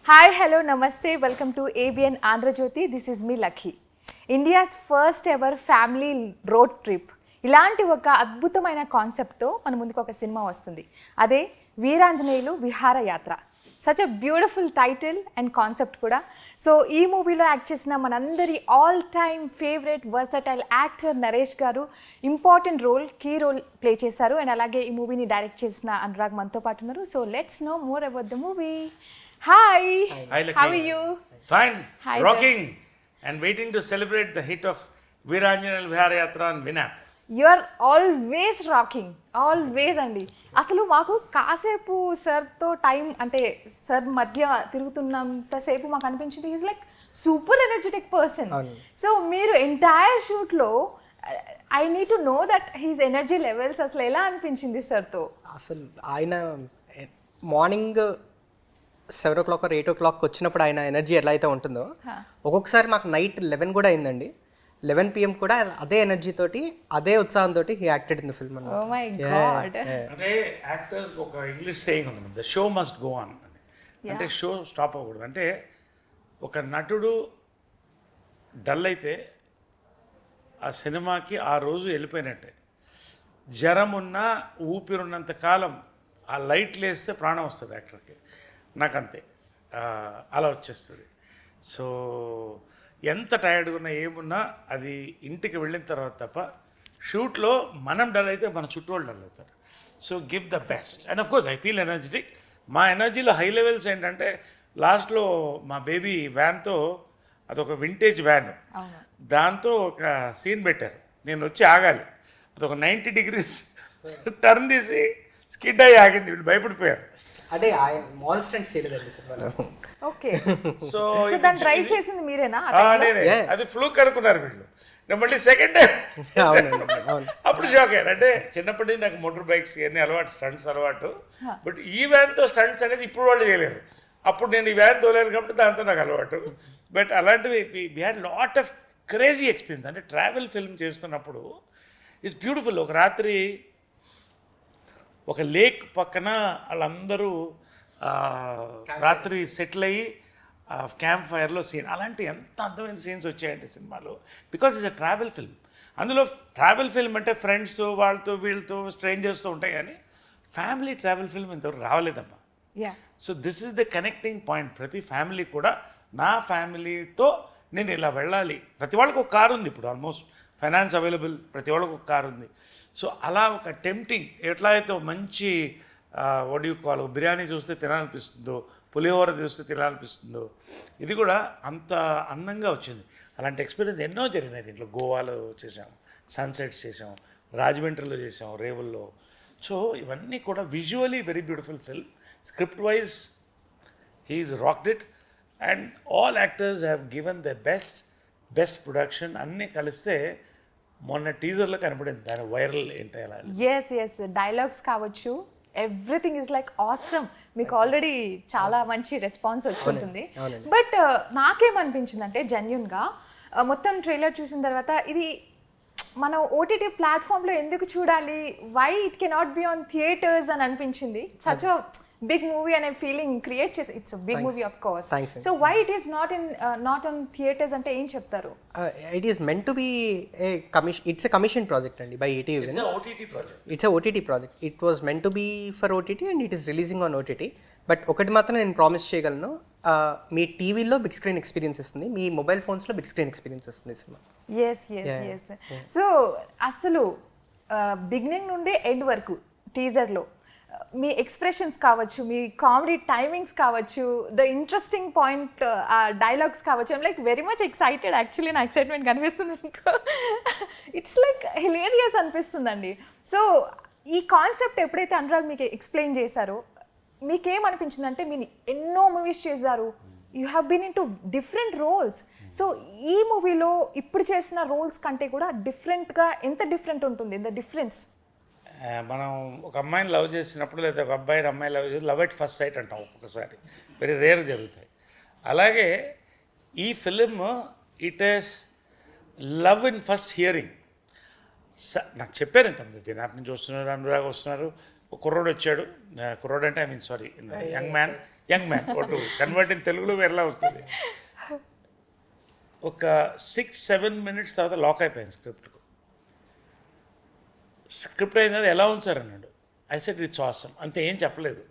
Hi, hello, namaste. Welcome to ABN Andhra Jyoti. This is me, Lucky. India's first ever family road trip. ఇలాంటి ఒక అద్భుతమైన కాన్సెప్ట్తో మన ముందుకు ఒక సినిమా వస్తుంది. అదే Veeranjaneyulu Viharayatra. Such a beautiful title and concept కూడా. సో ఈ మూవీలో యాక్ట్ చేసిన మనందరి all time favourite versatile actor Naresh garu important role, key role play చేశారు. అండ్ అలాగే ఈ మూవీని డైరెక్ట్ చేసిన అనురాగ్ మనతో పాటు ఉన్నారు. So let's know more about the movie. Hi. Hi, Lucky. How are you? Fine. Hi, Rocking and waiting to celebrate the hit of Veeranjaneyulu Viharayatra on Winamp. You are always rocking. Always అండి. అసలు మాకు కాసేపు సార్తో time అంటే sir మధ్య తిరుగుతున్నంతసేపు మాకు అనిపించింది is like super energetic person. So మీరు ఎంటైర్ షూట్లో I need to know that he's energy levels అసలు ఎలా అనిపించింది సార్తో? అసలు ఆయన మార్నింగ్ 7 o'clock or 8 o'clock వచ్చినప్పుడు ఆయన ఎనర్జీ ఎలా అయితే ఉంటుందో ఒక్కొక్కసారి మాకు నైట్ 11 కూడా అయిందండి. 11 PM కూడా అదే ఎనర్జీ తోటి అదే ఉత్సాహంతో he acted in the film అన్నమాట. Oh my God. అంటే యాక్టర్స్ ఒక ఇంగ్లీష్ సేయింగ్ ఉంది, the show must go on అని. అంటే షో స్టాప్ అవ్వకూడదు. అంటే ఒక నటుడు డల్ అయితే ఆ సినిమాకి ఆ రోజు వెళ్ళిపోయినట్టే. జ్వరం ఉన్నా ఊపిరున్నంత కాలం ఆ లైట్ లేస్తే ప్రాణం వస్తుంది యాక్టర్కి. నాకంతే అలా వచ్చేస్తుంది. సో ఎంత టైర్డ్గా ఉన్నా ఏమున్నా అది ఇంటికి వెళ్ళిన తర్వాత తప్ప షూట్లో మనం డల్ అయితే మన చుట్టూ వాళ్ళు డల్ అవుతారు. So give the best and of course I feel energetic. మా ఎనర్జీలో హై లెవెల్స్ ఏంటంటే లాస్ట్లో మా బేబీ వ్యాన్తో, అదొక వింటేజ్ వ్యాన్, దాంతో ఒక సీన్ పెట్టారు. నేను వచ్చి ఆగాలి, అదొక 90 degrees టర్న్ తీసి స్కిడ్ అయ్యి ఆగింది. వీళ్ళు భయపడిపోయారు. అంటే ఆయన మాల్ స్టంట్స్ చేయలేదండి సినిమాలో. ఓకే. సో దాన్ని ట్రై చేసింది మీరేనా? అది ఫ్లూక్ అనుకున్నారు వీళ్ళు. నేను మళ్ళీ సెకండ్ టైం అప్పుడు షాక్ అయ్యారు. అంటే చిన్నప్పటి నుంచి నాకు మోటార్ బైక్స్ అన్ని అలవాటు, స్టంట్స్ అలవాటు. బట్ ఈ వ్యాన్తో స్టంట్స్ అనేది ఇప్పుడు వాళ్ళు చేయలేరు. అప్పుడు నేను ఈ వ్యాన్ తోలేను కాబట్టి దాంతో నాకు అలవాటు. బట్ అలాంటివి we had lot of crazy experience. అంటే ట్రావెల్ ఫిల్మ్ చేస్తున్నప్పుడు ఇట్స్ బ్యూటిఫుల్. ఒక రాత్రి ఒక లేక్ పక్కన వాళ్ళందరూ రాత్రి సెటిల్ అయ్యి క్యాంప్ ఫైర్లో సీన్, అలాంటి ఎంత అందమైన సీన్స్ వచ్చాయంటే సినిమాలో. Because it's a travel film. అందులో ట్రావెల్ ఫిల్మ్ అంటే ఫ్రెండ్స్ వాళ్ళతో వీళ్ళతో స్ట్రేంజర్స్తో ఉంటాయి, కానీ ఫ్యామిలీ ట్రావెల్ ఫిల్మ్ ఇంతవరకు రావలేదమ్మా. So this is the connecting point. ప్రతి ఫ్యామిలీ కూడా నా ఫ్యామిలీతో నేను ఇలా వెళ్ళాలి. ప్రతి వాళ్ళకి ఒక కారు ఉంది ఇప్పుడు, ఆల్మోస్ట్ ఫైనాన్స్ అవైలబుల్, ప్రతి వాళ్ళకి ఒక కారు ఉంది. సో అలా ఒక టెంప్టింగ్, ఎట్లా అయితే మంచి వడియుకోవాలి, బిర్యానీ చూస్తే తినాలనిపిస్తుందో, పులిహోర చూస్తే తినాలనిపిస్తుందో, ఇది కూడా అంత అందంగా వచ్చింది. అలాంటి ఎక్స్పీరియన్స్ ఎన్నో జరిగినాయి దీంట్లో. గోవాలో చేసాం, సన్సెట్స్ చేసాం, రాజమండ్రిలో చేసాం, రేవుల్లో. సో ఇవన్నీ కూడా visually very beautiful film. Script wise he's rocked it and all actors have given the best production. అన్నీ కలిస్తే మొన్న టీజర్లో కనపడింది దాని వైరల్ ఏంటి అలా. ఎస్ డైలాగ్స్ కావచ్చు, ఎవ్రీథింగ్ ఇస్ లైక్ ఆసమ్. మీకు ఆల్రెడీ చాలా మంచి రెస్పాన్స్ వచ్చి ఉంటుంది. బట్ నాకేమనిపించింది అంటే జెన్యున్గా మొత్తం ట్రైలర్ చూసిన తర్వాత ఇది మనం ఓటీటీ ప్లాట్ఫామ్లో ఎందుకు చూడాలి, why it cannot be on theatres అని అనిపించింది. సచ్ అ బిగ్ మూవీ అనే ఫీలింగ్ క్రియేట్ చేసి, it's big movie of course. So why it is not on theatres అంటే ఏం చెప్తారు? It is meant to be a commission. It's a commission project అండి by ETV. It's a OTT project. It was meant to be for OTT and it is releasing on OTT. But ఒకటి మాత్రం నేను promise చేయగలను, మీ టీవీలో big screen experience ఇస్తుంది, మీ mobile ఫోన్స్లో big screen experience ఇస్తుంది cinema. Yes. So అసలు beginning నుండి ఎండ్ వరకు టీజర్లో మీ ఎక్స్ప్రెషన్స్ కావచ్చు, మీ కామెడీ టైమింగ్స్ కావచ్చు, ద ఇంట్రెస్టింగ్ పాయింట్ డైలాగ్స్ కావచ్చు, I'm like very much excited. Actually నా ఎక్సైట్మెంట్ కనిపిస్తుంది మీకు. ఇట్స్ లైక్ హిలేరియస్ అనిపిస్తుందండి. సో ఈ కాన్సెప్ట్ ఎప్పుడైతే అనురాగ్ మీకు ఎక్స్ప్లెయిన్ చేశారో మీకేమనిపించింది అంటే, మీరు ఎన్నో మూవీస్ చేశారు, you have been in two different roles. So ఈ మూవీలో ఇప్పుడు చేసిన రోల్స్ కంటే కూడా డిఫరెంట్గా ఎంత డిఫరెంట్ ఉంటుంది, ద డిఫరెన్స్? మనం ఒక అమ్మాయిని లవ్ చేసినప్పుడు, లేదా ఒక అబ్బాయిని అమ్మాయి లవ్ చేసి లవ్ ఎట్ ఫస్ట్ సైట్ అంటాం, ఒక్కొక్కసారి వెరీ రేర్ జరుగుతాయి. అలాగే ఈ film it is love in first hearing. నాకు చెప్పారు ఇంతమంది, వినాప్ నుంచి వస్తున్నారు, అనురాగ్ వస్తున్నారు, ఒక కుర్రోడు వచ్చాడు. కుర్రోడు అంటే I mean sorry, young man young man ఒకటి కన్వర్ట్ ఇన్ తెలుగులో వేరేలా వస్తుంది. ఒక 6-7 మినిట్స్ తర్వాత లాక్ అయిపోయింది స్క్రిప్ట్కు. స్క్రిప్ట్ అయిన తర్వాత ఎలా ఉంది సార్ అన్నాడు. ఐ సెడ్ ఇట్స్ ఆసమ్, అంతే, ఏం చెప్పలేదు.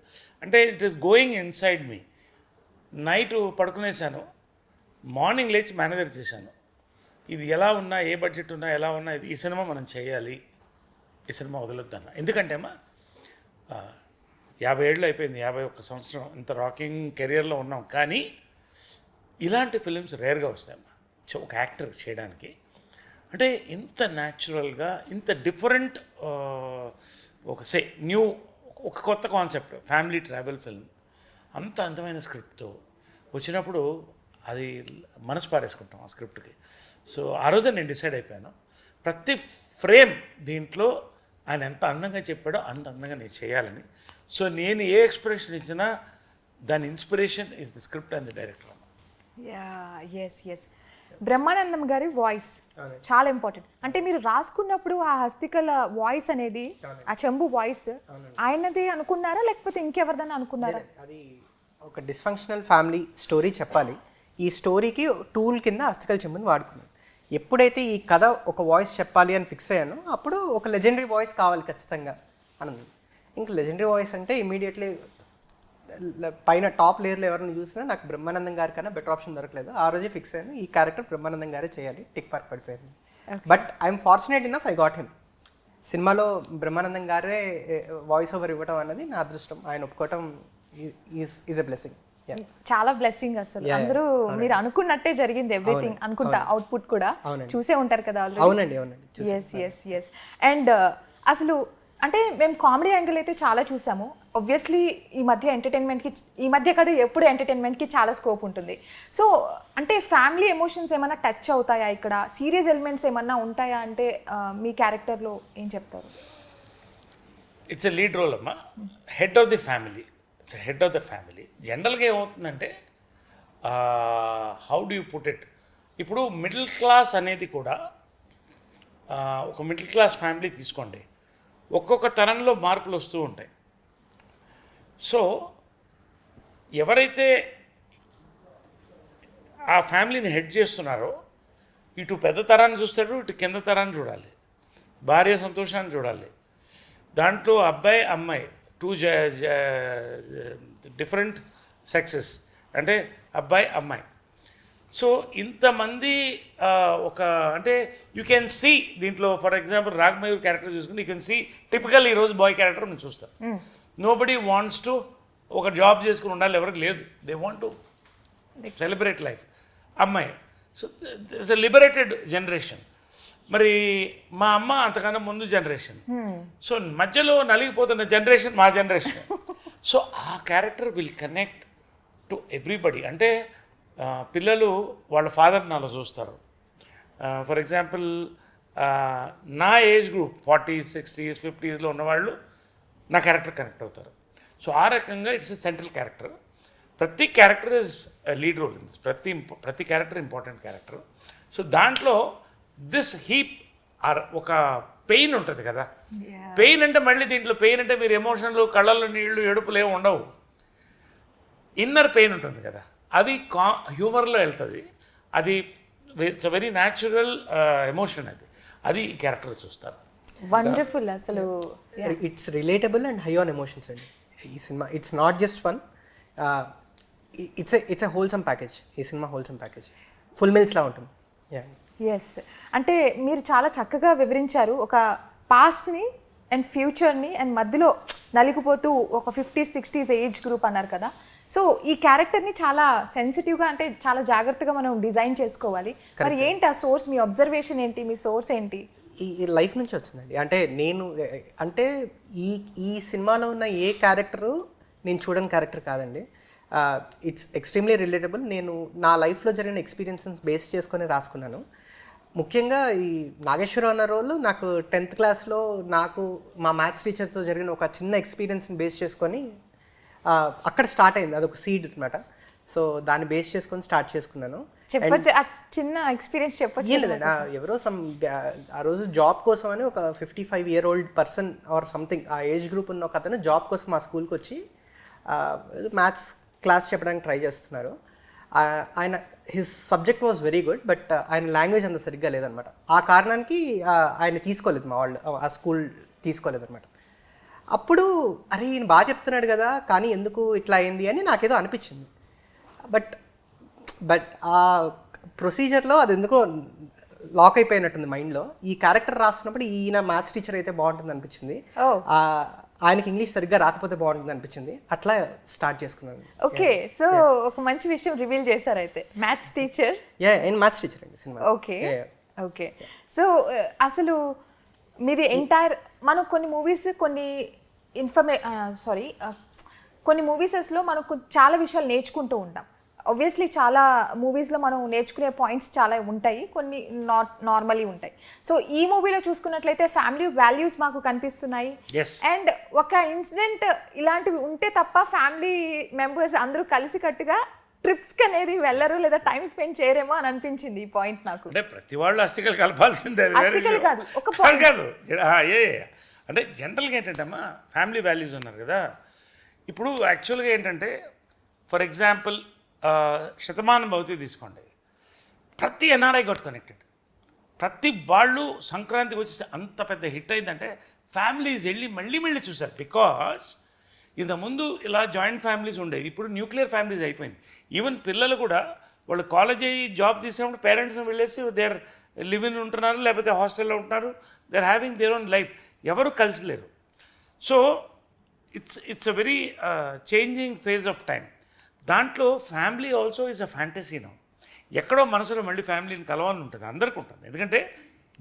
అంటే it is going inside me. Night పడుకునేసాను, మార్నింగ్ లేచి మేనేజర్ చేశాను. ఇది ఎలా ఉన్నా, ఏ బడ్జెట్ ఉన్నా, ఎలా ఉన్నా, ఇది ఈ సినిమా మనం చేయాలి, ఈ సినిమా వదలొద్దన్న. ఎందుకంటే అమ్మా 50 ఏళ్ళు అయిపోయింది, 51 సంవత్సరం ఇంత రాకింగ్ కెరియర్లో ఉన్నాం, కానీ ఇలాంటి ఫిలిమ్స్ రేర్గా వస్తాయమ్మా ఒక యాక్టర్ చేయడానికి. అంటే ఇంత న్యాచురల్గా, ఇంత డిఫరెంట్, ఒక న్యూ, ఒక కొత్త కాన్సెప్ట్, ఫ్యామిలీ ట్రావెల్ ఫిల్మ్, అంత అందమైన స్క్రిప్ట్తో వచ్చినప్పుడు అది మనసు పారేసుకుంటాం ఆ స్క్రిప్ట్కి. సో ఆ రోజే నేను డిసైడ్ అయిపోయాను, ప్రతి ఫ్రేమ్ దీంట్లో ఆయన ఎంత అందంగా చెప్పాడో అంత అందంగా నేను చేయాలని. సో నేను ఏ ఎక్స్ప్రెషన్ ఇచ్చినా దాని inspiration is the script and the director. Yes Brahmanandam గారి వాయిస్ చాలా ఇంపార్టెంట్. అంటే మీరు రాసుకున్నప్పుడు ఆ హస్తికల వాయిస్ అనేది, ఆ చెంబు వాయిస్ ఆయనదే అనుకున్నారా లేకపోతే ఇంకెవరిదైనా అనుకున్నారా? అది ఒక డిస్ఫంక్షనల్ ఫ్యామిలీ స్టోరీ చెప్పాలి. ఈ స్టోరీకి టూల్ కింద హస్తికల చెంబుని వాడుకున్నాను. ఎప్పుడైతే ఈ కథ ఒక వాయిస్ చెప్పాలి అని ఫిక్స్ అయ్యానో అప్పుడు ఒక లెజెండరీ వాయిస్ కావాలి ఖచ్చితంగా అని. ఇంకా లెజెండరీ వాయిస్ అంటే ఇమీడియట్లీ పైన టాప్ లేయర్లో ఎవరిని చూసినా నాకు బ్రహ్మానందం గారి కన్నా బెటర్ ఆప్షన్ దొరకలేదు. ఆ రోజే ఫిక్స్ అయ్యాను, ఈ క్యారెక్టర్ బ్రహ్మానందం గారే చేయాలి. టిక్ మార్క్ పడిపోయింది. But I'm fortunate enough I got him. సినిమాలో బ్రహ్మానందం గారే వాయిస్ ఓవర్ ఇవ్వడం అన్నది నా అదృష్టం. ఆయన ఒప్పుకోవటం ఈజ్ ఎ బ్లెస్సింగ్. చాలా బ్లెస్సింగ్ అసలు. అందరూ మీరు అనుకున్నట్టే జరిగింది ఎవ్రీథింగ్ అనుకుంటా. అవుట్పుట్ కూడా చూసే ఉంటారు కదా. అవునండి. ఎస్ అండ్ అసలు అంటే మేము కామెడీ యాంగిల్ అయితే చాలా చూసాము. ఆబ్వియస్లీ ఈ మధ్య ఎంటర్టైన్మెంట్కి, ఈ మధ్య కదా ఎప్పుడు ఎంటర్టైన్మెంట్కి చాలా స్కోప్ ఉంటుంది. సో అంటే ఫ్యామిలీ ఎమోషన్స్ ఏమైనా టచ్ అవుతాయా ఇక్కడ? సీరియస్ ఎలిమెంట్స్ ఏమన్నా ఉంటాయా అంటే మీ క్యారెక్టర్లో ఏం చెప్తారు? ఇట్స్ ఎ లీడ్ రోల్ అమ్మా, head of the family. It's head of the family. జనరల్గా ఏమవుతుందంటే, how do you put it, ఇప్పుడు మిడిల్ క్లాస్ అనేది కూడా, ఒక మిడిల్ క్లాస్ ఫ్యామిలీ తీసుకోండి, ఒక్కొక్క తరంలో మార్పులు వస్తూ ఉంటాయి. సో ఎవరైతే ఆ ఫ్యామిలీని హెడ్ చేస్తున్నారో, ఇటు పెద్ద తరాన్ని చూస్తాడు, ఇటు కింద తరాన్ని చూడాలి, భార్య సంతోషాన్ని చూడాలి. దాంట్లో అబ్బాయి అమ్మాయి టూ డిఫరెంట్ సెక్సెస్, అంటే అబ్బాయి అమ్మాయి. సో ఇంతమంది ఒక అంటే యూ కెన్ సీ దీంట్లో, ఫర్ ఎగ్జాంపుల్ రాగ్మయూర్ క్యారెక్టర్ చూసుకుంటే యూ కెన్ సీ టిపికల్ ఈరోజు బాయ్ క్యారెక్టర్ నేను చూస్తాను. నో బడీ వాంట్స్ టు ఒక జాబ్ చేసుకుని ఉండాలి, ఎవరికి లేదు. They want to celebrate life. అమ్మాయి, so it's a liberated generation. మరి మా అమ్మ అంతకన్నా ముందు జనరేషన్. సో మధ్యలో నలిగిపోతున్న జనరేషన్ మా జనరేషన్. సో ఆ character will connect to everybody. అంటే పిల్లలు వాళ్ళ ఫాదర్ని అలా చూస్తారు. ఫర్ ఎగ్జాంపుల్ నా ఏజ్ గ్రూప్ 40s, 60s, 50sలో ఉన్నవాళ్ళు నా క్యారెక్టర్ కనెక్ట్ అవుతారు. సో ఆ రకంగా ఇట్స్ ఎ సెంట్రల్ క్యారెక్టర్. ప్రతి character is lead role in this. ప్రతి క్యారెక్టర్ ఇంపార్టెంట్ క్యారెక్టర్. సో దాంట్లో దిస్ హీప్ ఆర్ ఒక పెయిన్ ఉంటుంది కదా. పెయిన్ అంటే మళ్ళీ దీంట్లో పెయిన్ అంటే మీరు ఎమోషన్లు, కళ్ళల్లో నీళ్లు, ఏడుపులు ఏమి ఉండవు. ఇన్నర్ పెయిన్ ఉంటుంది కదా, అది హ్యూమర్లో వెళ్తుంది. అది it's a very natural emotion. అది ఈ క్యారెక్టర్ చూస్తారు. వండర్ఫుల్. అసలు it's relatable and high on emotions అండి ఈ cinema. It's not just fun, it's a wholesome package. ఈ సినిమా హోల్సమ్ ప్యాకేజ్, ఫుల్ మీల్స్లా ఉంటుంది. ఎస్, అంటే మీరు చాలా చక్కగా వివరించారు ఒక పాస్ట్ని అండ్ ఫ్యూచర్ని అండ్ మధ్యలో నలిగిపోతూ ఒక 50s, 60s ఏజ్ గ్రూప్ అన్నారు కదా. సో ఈ క్యారెక్టర్ని చాలా సెన్సిటివ్గా, అంటే చాలా జాగ్రత్తగా మనం డిజైన్ చేసుకోవాలి. మరి ఏంటి ఆ సోర్స్, మీ అబ్జర్వేషన్ ఏంటి, మీ సోర్స్ ఏంటి? ఈ లైఫ్ నుంచి వచ్చిందండి. అంటే ఈ సినిమాలో ఉన్న ఏ క్యారెక్టరు నేను చూడని క్యారెక్టర్ కాదండి. It's extremely relatable. నేను నా లైఫ్లో జరిగిన ఎక్స్పీరియన్సెస్ బేస్ చేసుకొని రాసుకున్నాను. ముఖ్యంగా ఈ నాగేశ్వరరావు అన్న రోల్ నాకు 10th క్లాస్లో నాకు మా మ్యాథ్స్ టీచర్తో జరిగిన ఒక చిన్న ఎక్స్పీరియన్స్ని బేస్ చేసుకొని అక్కడ స్టార్ట్ అయింది. అదొక సీడ్ అనమాట. సో దాన్ని బేస్ చేసుకొని స్టార్ట్ చేసుకున్నాను. చిన్న ఎక్స్పీరియన్స్ చెప్పచ్చు. లేదండి, ఎవరో ఆ రోజు జాబ్ కోసం అని ఒక 55-year-old పర్సన్ ఆర్ సంథింగ్ ఆ ఏజ్ గ్రూప్ ఉన్న ఒక అతను జాబ్ కోసం మా స్కూల్కి వచ్చి మ్యాథ్స్ క్లాస్ చెప్పడానికి ట్రై చేస్తున్నారు. ఆయన his subject was very good, but ఆయన లాంగ్వేజ్ అంత సరిగ్గా లేదనమాట. ఆ కారణానికి ఆయన తీసుకోలేదు, మా వాళ్ళు ఆ స్కూల్ తీసుకోలేదన్నమాట. అప్పుడు అరే ఈయన బాగా చెప్తున్నాడు కదా, కానీ ఎందుకు ఇట్లా అయింది అని నాకేదో అనిపించింది. బట్ ఆ ప్రొసీజర్లో అది ఎందుకో లాక్ అయిపోయినట్టుంది మైండ్లో. ఈ క్యారెక్టర్ రాస్తున్నప్పుడు ఈయన మ్యాథ్స్ టీచర్ అయితే బాగుంటుంది అనిపించింది, ఆయనకి ఇంగ్లీష్ సరిగ్గా రాకపోతే బాగుంటుంది అనిపించింది. అట్లా స్టార్ట్ చేసుకున్నాను. ఓకే, సో ఒక మంచి విషయం రివీల్ చేశారు అయితే, మ్యాథ్స్ టీచర్. నేను మ్యాథ్స్ టీచర్ అండి సినిమా. Okay okay. సో అసలు మీది ఎంటైర్, మనం కొన్ని మూవీస్ కొన్ని కొన్ని మూవీసెస్లో మనకు చాలా విషయాలు నేర్చుకుంటూ ఉంటాం. ఆబ్వియస్లీ చాలా మూవీస్లో మనం నేర్చుకునే పాయింట్స్ చాలా ఉంటాయి, కొన్ని నార్మలీ ఉంటాయి. సో ఈ మూవీలో చూసుకున్నట్లయితే ఫ్యామిలీ వాల్యూస్ మాకు కనిపిస్తున్నాయి. అండ్ ఒక ఇన్సిడెంట్ ఇలాంటివి ఉంటే తప్ప ఫ్యామిలీ మెంబర్స్ అందరూ కలిసికట్టుగా ట్రిప్స్కి అనేది వెళ్ళరు లేదా టైం స్పెండ్ చేయరేమో అని అనిపించింది ఈ పాయింట్ నాకు. అంటే ప్రతి వాళ్ళు అస్థికలు కలపాల్సిందే, అస్థికలు కాదు, ఒక పాయింట్ కాదు. అంటే జనరల్గా ఏంటంటే అమ్మా ఫ్యామిలీ వాల్యూస్ ఉన్నారు కదా. ఇప్పుడు యాక్చువల్గా ఏంటంటే ఫర్ ఎగ్జాంపుల్ శతమానం భవతి తీసుకోండి, ప్రతి ఎన్ఆర్ఐ గట్ కనెక్టెడ్. ప్రతి వాళ్ళు సంక్రాంతికి వచ్చేసి అంత పెద్ద హిట్ అయిందంటే ఫ్యామిలీస్ వెళ్ళి మళ్ళీ చూశారు. బికాజ్ ఇంతకుముందు ఇలా జాయింట్ ఫ్యామిలీస్ ఉండేది, ఇప్పుడు న్యూక్లియర్ ఫ్యామిలీస్ అయిపోయింది. ఈవెన్ పిల్లలు కూడా వాళ్ళు కాలేజ్ అయ్యి జాబ్ తీసినప్పుడు పేరెంట్స్ని వెళ్ళేసి దేర్ లివింగ్ ఉంటున్నారు, లేకపోతే హాస్టల్లో ఉంటున్నారు, they are having their own life, ఎవరు కలిసి లేరు. So it's a very changing phase of time. దాంట్లో family also is a fantasy now. ఎక్కడో మనసులో మళ్ళీ ఫ్యామిలీని కలవాలని ఉంటుంది, అందరికీ ఉంటుంది. ఎందుకంటే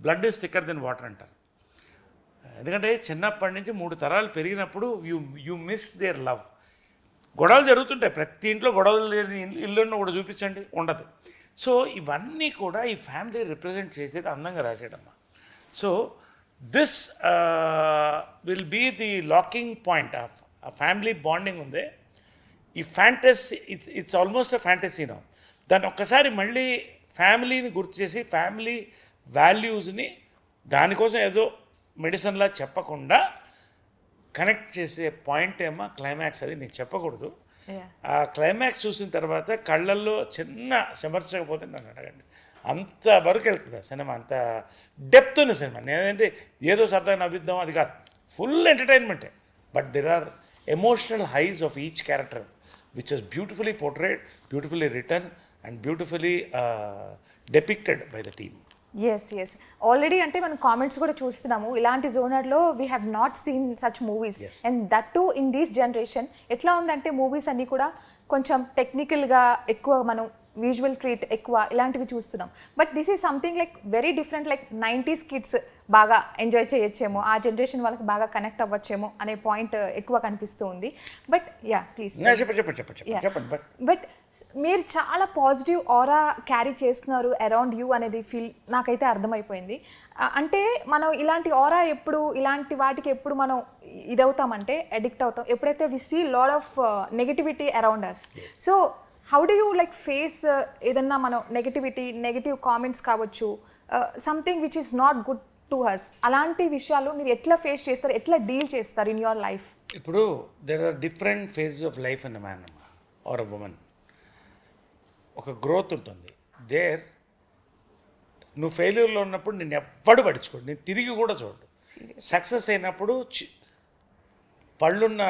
blood is thicker than water అంటారు. ఎందుకంటే చిన్నప్పటి నుంచి 3 తరాలు పెరిగినప్పుడు యూ మిస్ దేర్ లవ్. గొడవలు జరుగుతుంటాయి, ప్రతి ఇంట్లో గొడవలు లేని ఇల్లున్న కూడా చూపించండి, ఉండదు. సో ఇవన్నీ కూడా ఈ ఫ్యామిలీ రిప్రజెంట్ చేసేది అందంగా రాసేయడమ్మా. So this will be the locking point of ఆ ఫ్యామిలీ బాండింగ్ ఉంది. ఈ fantasy it's almost a fantasy now. దాన్ని ఒక్కసారి మళ్ళీ ఫ్యామిలీని గుర్తు చేసి ఫ్యామిలీ వాల్యూస్ని దానికోసం ఏదో మెడిసిన్లా చెప్పకుండా కనెక్ట్ చేసే పాయింట్ ఏమో క్లైమాక్స్. అది నేను చెప్పకూడదు. ఆ క్లైమాక్స్ చూసిన తర్వాత కళ్ళల్లో చిన్న చెమర్చకపోతే నన్ను అడగండి, అంత వరకు వెళ్తుంది ఆ సినిమా, అంత డెప్త్ ఉన్న సినిమా. నేనంటే ఏదో సరదాగా నవ్విద్దాం అది కాదు, ఫుల్ ఎంటర్టైన్మెంటే. But there are emotional highs of each character which is beautifully portrayed, beautifully written and beautifully depicted by the team. Yes already అంటే మనం కామెంట్స్ కూడా చూస్తున్నాము, ఇలాంటి జోనర్లో we have not seen such movies. And that too in this generation ఎట్లా ఉందంటే movies అన్నీ కూడా కొంచెం టెక్నికల్గా ఎక్కువ, మనం విజువల్ ట్రీట్ ఎక్కువ ఇలాంటివి చూస్తున్నాం. But this is something like very different, like 90s kids బాగా ఎంజాయ్ చేయొచ్చేమో, ఆ జనరేషన్ వాళ్ళకి బాగా కనెక్ట్ అవ్వచ్చేమో అనే పాయింట్ ఎక్కువ కనిపిస్తూ ఉంది. But please. బట్ మీరు చాలా పాజిటివ్ ఆరా క్యారీ చేస్తున్నారు అరౌండ్ యూ అనేది ఫీల్ నాకైతే అర్థమైపోయింది. అంటే మనం ఇలాంటి ఆరా ఎప్పుడు, ఇలాంటి వాటికి ఎప్పుడు మనం ఇదవుతామంటే అడిక్ట్ అవుతాం ఎప్పుడైతే we see lot of negativity around us. So how do you like face ఏదన్నా మనం నెగటివ్ కామెంట్స్ కావచ్చు, something which is not good to us, అలాంటి విషయాలు మీరు ఎట్లా ఫేస్ చేస్తారు, ఎట్లా డీల్ చేస్తారు ఇన్ యువర్ లైఫ్? ఇప్పుడు there are different phases of life in a man or a woman. ఒక గ్రోత్ ఉంటుంది దేర్. నువ్వు ఫెయిల్యూర్లో ఉన్నప్పుడు నేను ఎవ్వడు పడుచుకోడు, నేను తిరిగి కూడా చూడు. సక్సెస్ అయినప్పుడు పళ్ళున్న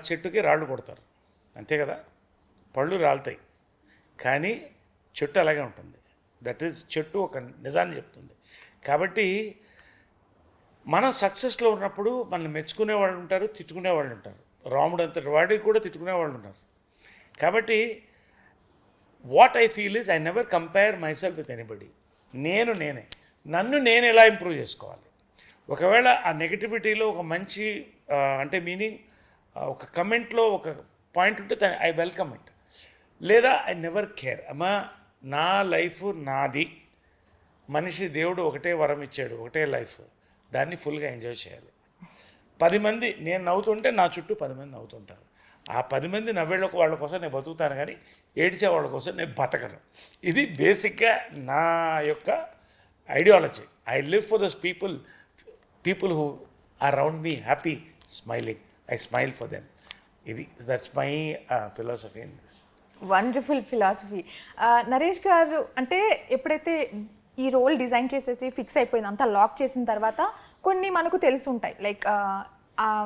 చెట్టుకి రాళ్ళు కొడతారు, అంతే కదా. పళ్ళు రాలుతాయి కానీ చెట్టు అలాగే ఉంటుంది. దట్ ఈజ్ చెట్టు ఒక నిజాన్ని చెప్తుంది. కాబట్టి మనం సక్సెస్లో ఉన్నప్పుడు మనల్ని మెచ్చుకునే వాళ్ళు ఉంటారు, తిట్టుకునే వాళ్ళు ఉంటారు. రాముడు అంతటి వాడికి కూడా తిట్టుకునే వాళ్ళు ఉన్నారు. కాబట్టి what I feel is I never compare my self with anybody. నేనే నన్ను నేను ఎలా ఇంప్రూవ్ చేసుకోవాలి. ఒకవేళ ఆ నెగటివిటీలో ఒక మంచి అంటే మీనింగ్ ఒక కమెంట్లో ఒక పాయింట్ ఉంటే ఐ వెల్కమ్ ఇట్, లేదా ఐ నెవర్ కేర్. అమ్మా నా లైఫ్ నాది, మనిషి దేవుడు ఒకటే వరం ఇచ్చాడు, ఒకటే లైఫ్, దాన్ని ఫుల్గా ఎంజాయ్ చేయాలి. 10 మంది నేను నవ్వుతుంటే నా చుట్టూ 10 మంది నవ్వుతుంటారు. ఆ 10 మంది నవ్వేళ్ళ వాళ్ళ కోసం నేను బతుకుతాను కానీ ఏడ్చే వాళ్ళ కోసం నేను బతకను. ఇది బేసిక్గా నా యొక్క ideology. I live for those people who are around me happy smiling. I smile for them. ఇది that's my philosophy in this. Wonderful philosophy. Naresh garu అంటే ఎప్పుడైతే ఈ రోల్ డిజైన్ చేసేసి ఫిక్స్ అయిపోయింది, అంతా లాక్ చేసిన తర్వాత కొన్ని మనకు తెలుసుంటాయి, లైక్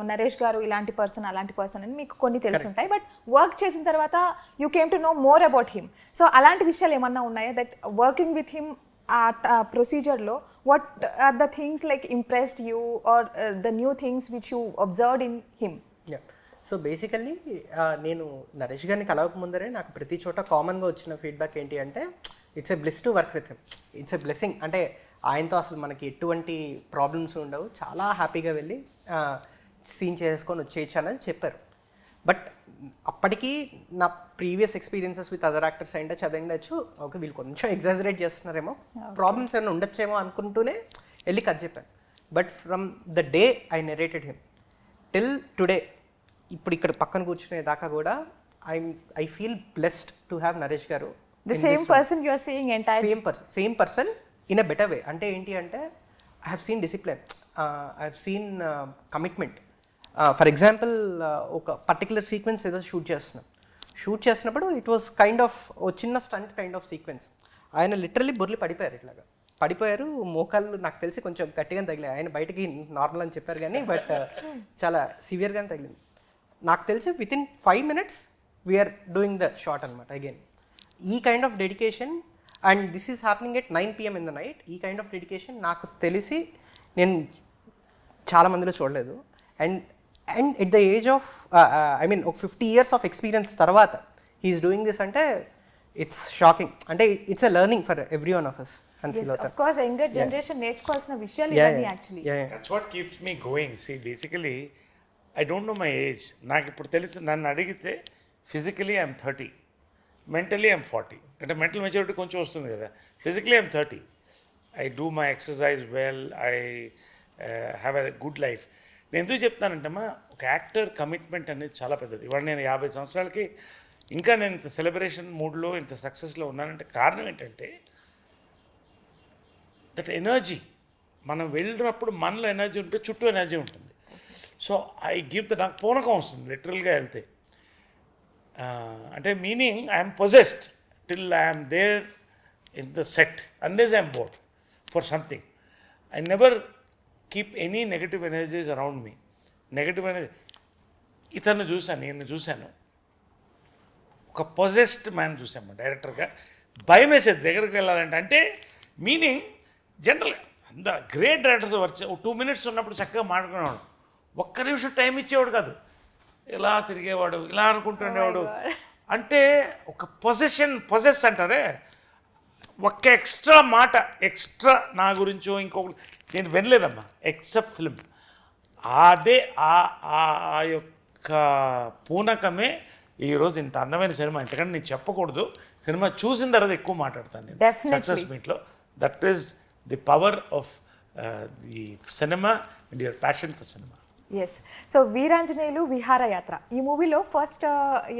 నరేష్ గారు ఇలాంటి పర్సన్ అలాంటి పర్సన్ అని మీకు కొన్ని తెలుసుంటాయి. బట్ వర్క్ చేసిన తర్వాత you came to know more about him. So అలాంటి విషయాలు ఏమన్నా ఉన్నాయా దట్ వర్కింగ్ విత్ హిమ్ ఆ ప్రొసీజర్లో what are the things like impressed you or the new things which you observed in him? So basically నేను నరేష్ గారిని కలవక ముందరే నాకు ప్రతి చోట కామన్గా వచ్చిన ఫీడ్బ్యాక్ ఏంటి అంటే it's a bless to work with him, it's a blessing. అంటే ఆయనతో అసలు మనకి ఎటువంటి ప్రాబ్లమ్స్ ఉండవు, చాలా హ్యాపీగా వెళ్ళి సీన్ చేసుకొని వచ్చేయచ్చు అనేది చెప్పారు. బట్ అప్పటికీ నా previous experiences with other actors అంటే చదివిండొచ్చు, ఓకే వీళ్ళు కొంచెం ఎగ్జాజరేట్ చేస్తున్నారేమో, ప్రాబ్లమ్స్ ఏమైనా ఉండొచ్చేమో అనుకుంటూనే వెళ్ళి కథ చెప్పాను. But from the day I narrated him till today, ఇప్పుడు ఇక్కడ పక్కన కూర్చునే దాకా కూడా I feel blessed to have Naresh గారు. The same person you are seeing entire. Same person in a better way. అంటే ఏంటి అంటే I have seen discipline, I have seen commitment. For example ఒక పర్టికులర్ సీక్వెన్స్ ఏదో షూట్ చేస్తున్నప్పుడు it was kind of ఓ చిన్న stunt kind of sequence. ఆయన literally బొర్లి పడిపోయారు, మోకాళ్ళు నాకు తెలిసి కొంచెం గట్టిగా తగిలాయి. ఆయన బయటికి నార్మల్ అని చెప్పారు కానీ బట్ చాలా సివియర్గానే తగిలింది. నాకు తెలిసి within 5 minutes we're doing the shot అనమాట అగైన్. ఈ kind of dedication, and this is happening at 9 PM in the night. ఈ కైండ్ ఆఫ్ డెడికేషన్ నాకు తెలిసి నేను చాలా మందిలో చూడలేదు. And at the age of I mean ఒక 50 years ఆఫ్ ఎక్స్పీరియన్స్ తర్వాత హీఈస్ డూయింగ్ దిస్ అంటే ఇట్స్ షాకింగ్. అంటే it's a learning for every one of us. Yes, of course, younger generation నేర్చుకోవాల్సిన విషయాలు ఇవన్నీ actually. That's what keeps me going. See basically I don't know my age. నాకు ఇప్పుడు తెలిసి నన్ను అడిగితే ఫిజికలీ ఐఎమ్ 30, మెంటలీ ఐఎమ్ 40. అంటే మెంటల్ మెచ్యూరిటీ కొంచెం వస్తుంది కదా. Physically I'm 30. I do my exercise well, I have a good life. నేను ఎందుకు చెప్తానంటమ్మా, ఒక యాక్టర్ కమిట్మెంట్ అనేది చాలా పెద్దది. ఇవాళ నేను 50 సంవత్సరాలకి ఇంకా నేను ఇంత సెలబ్రేషన్ మూడ్లో ఇంత సక్సెస్లో ఉన్నానంటే కారణం ఏంటంటే దట్ ఎనర్జీ. మనం వెళ్ళినప్పుడు మనలో ఎనర్జీ ఉంటే చుట్టూ ఎనర్జీ ఉంటుంది. సో ఐ గివ్ నాకు పూనకం వస్తుంది లిటరల్గా వెళ్తే. అంటే meaning I'm possessed till I'm there in the set unless I'm bored for something. I never keep any negative energies around me. Negative energy నేను చూశాను ఒక పొజెస్డ్ మ్యాన్ చూసాము డైరెక్టర్గా. భయం వేసేది దగ్గరికి వెళ్ళాలంటే. అంటే మీనింగ్ జనరల్గా అందరూ గ్రేట్ డైరెక్టర్స్ వచ్చి 2 minutes ఉన్నప్పుడు చక్కగా మాట్లాడుకునేవాడు, ఒక్క నిమిషం టైం ఇచ్చేవాడు కాదు, ఇలా తిరిగేవాడు, ఇలా అనుకుంటుండేవాడు. అంటే ఒక పొజెస్ అంటారే, ఒక్క ఎక్స్ట్రా మాట, ఎక్స్ట్రా నా గురించో ఇంకొకటి నేను వినలేదమ్మా ఎక్సెప్ట్ ఫిల్మ్. అదే ఆ యొక్క పూనకమే ఈరోజు ఇంత అందమైన సినిమా. ఇంతకంటే నేను చెప్పకూడదు. సినిమా చూసిన తర్వాత ఎక్కువ మాట్లాడతాను నేను సక్సెస్ మీట్లో. That is the power of the cinema and your passion for cinema. Yes. So Veeranjaneyulu Viharayatra ఈ మూవీలో first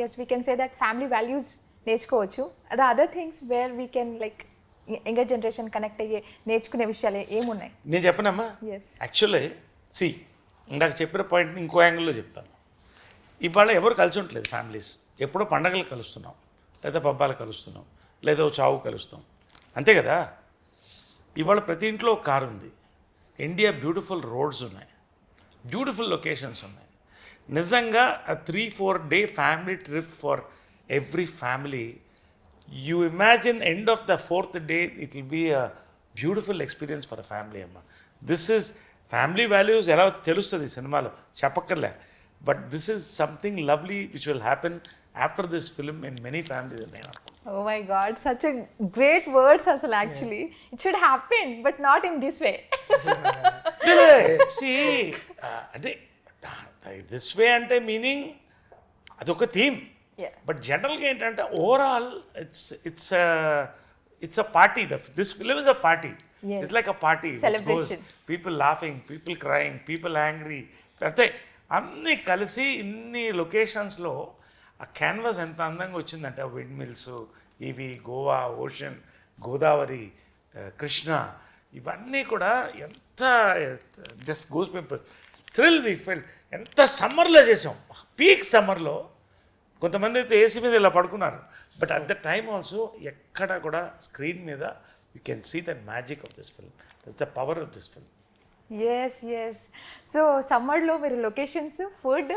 yes we can say that family values నేర్చుకోవచ్చు. The other things where we can like younger generation connect అయ్యే నేర్చుకునే విషయాలు ఏమున్నాయి? నేను చెప్పనమ్మా. Yes. Actually ఇందాక చెప్పిన పాయింట్ని ఇంకో యాంగిల్లో చెప్తాను. ఇవాళ ఎవరు కలిసి ఉండలేదు ఫ్యామిలీస్. ఎప్పుడో పండగలు కలుస్తున్నాం, లేదా పబ్బాలు కలుస్తున్నాం, లేదా చావు కలుస్తాం, అంతే కదా. ఇవాళ ప్రతి ఇంట్లో ఒక కారు ఉంది. ఇండియా బ్యూటిఫుల్ రోడ్స్ ఉన్నాయి, బ్యూటిఫుల్ లొకేషన్స్ ఉన్నాయి. నిజంగా 3-4 day family trip for every family. You imagine end of the 4th day it will be a beautiful experience for a family అమ్మ. దిస్ ఈజ్ ఫ్యామిలీ వాల్యూస్ ఎలా తెలుస్తుంది సినిమాలో చెప్పక్కర్లే. But this is something lovely which will happen after this film in many families. నేను Oh my God, such a great words asal actually. It should happen, but not in this way. See, అంటే this way అంటే meaning అదొక theme. But జనరల్గా ఏంటంటే overall it's a party. This film is a party. It's like a party. People laughing, people crying, people angry, అంటే అన్నీ కలిసి ఇన్ని లొకేషన్స్లో ఆ క్యాన్వాస్ ఎంత అందంగా వచ్చిందంటే ఆ విండ్ మిల్స్, ఇవి గోవా, ఓషన్, గోదావరి, కృష్ణ, ఇవన్నీ కూడా ఎంత జస్ట్ గూస్ పీపుల్. థ్రిల్ వి ఫెల్. ఎంత సమ్మర్లో చేసాం, పీక్ సమ్మర్లో. కొంతమంది అయితే ఏసీ మీద ఇలా పడుకున్నారు. But at the time also ఎక్కడ కూడా స్క్రీన్ మీద you can see the magic of this film. That's the power of this film. Yes. So సమ్మర్లో మీరు లొకేషన్స్, ఫుడ్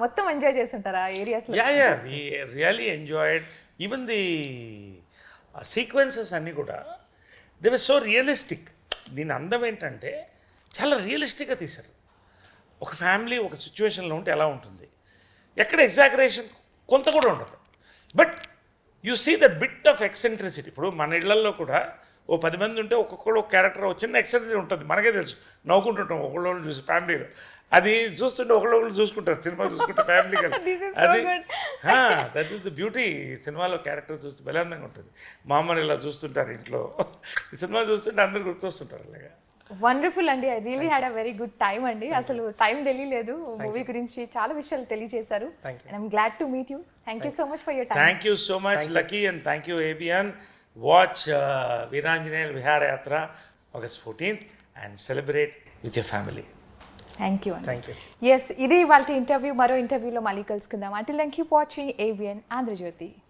మొత్తం ఎంజాయ్ చేస్తుంటారా ఆ ఏరియాస్లో? Yeah we really enjoyed. Even the sequences అన్నీ కూడా దే వర్ సో రియలిస్టిక్. దీని అందం ఏంటంటే చాలా రియలిస్టిక్గా తీశారు. ఒక ఫ్యామిలీ ఒక సిచ్యువేషన్లో ఉంటే ఎలా ఉంటుంది, ఎక్కడ ఎగ్జాగరేషన్ కొంత కూడా ఉండదు. But you see that bit of eccentricity. ఇప్పుడు మన ఇళ్లల్లో కూడా ఓ 10 మంది ఉంటే ఒక్కొక్కడు ఒక క్యారెక్టర్, ఒక చిన్న ఎక్సెంట్రిసిటీ ఉంటుంది, మనకే తెలుసు. నవ్వుకుంటుంటాం ఒకళ్ళు చూసి ఫ్యామిలీలో. అది చూస్తుంటే ఒకళ్ళు చూసుకుంటారు, సినిమా చూసుకుంటే ఫ్యామిలీ కదా. This is so అది good. That is the beauty. సినిమాలో క్యారెక్టర్ చూస్తే బలందంగా ఉంటుంది. మా అమ్మని ఇలా చూస్తుంటారు ఇంట్లో, ఈ సినిమా చూస్తుంటే అందరు గుర్తొస్తుంటారు అలాగా. వండర్ఫుల్ అండి. I really had a very good time అండి. అసలు టైం తెలియలేదు. మూవీ గురించి చాలా విషయాలు తెలియజేశారు. Thank you. And I'm glad to meet you. Thank you so much for your time. Thank you so much, Lucky, and thank you, ABN. Watch Veeranjaneyal Vihara Yatra August 14th and celebrate with your family. Thank you అండి. Thank you. Yes, ఇది వాళ్ళ interview. మరో ఇంటర్వ్యూలో మళ్ళీ కలుసుకుందాం. Until then keep watching ABN Andhra Jyothi.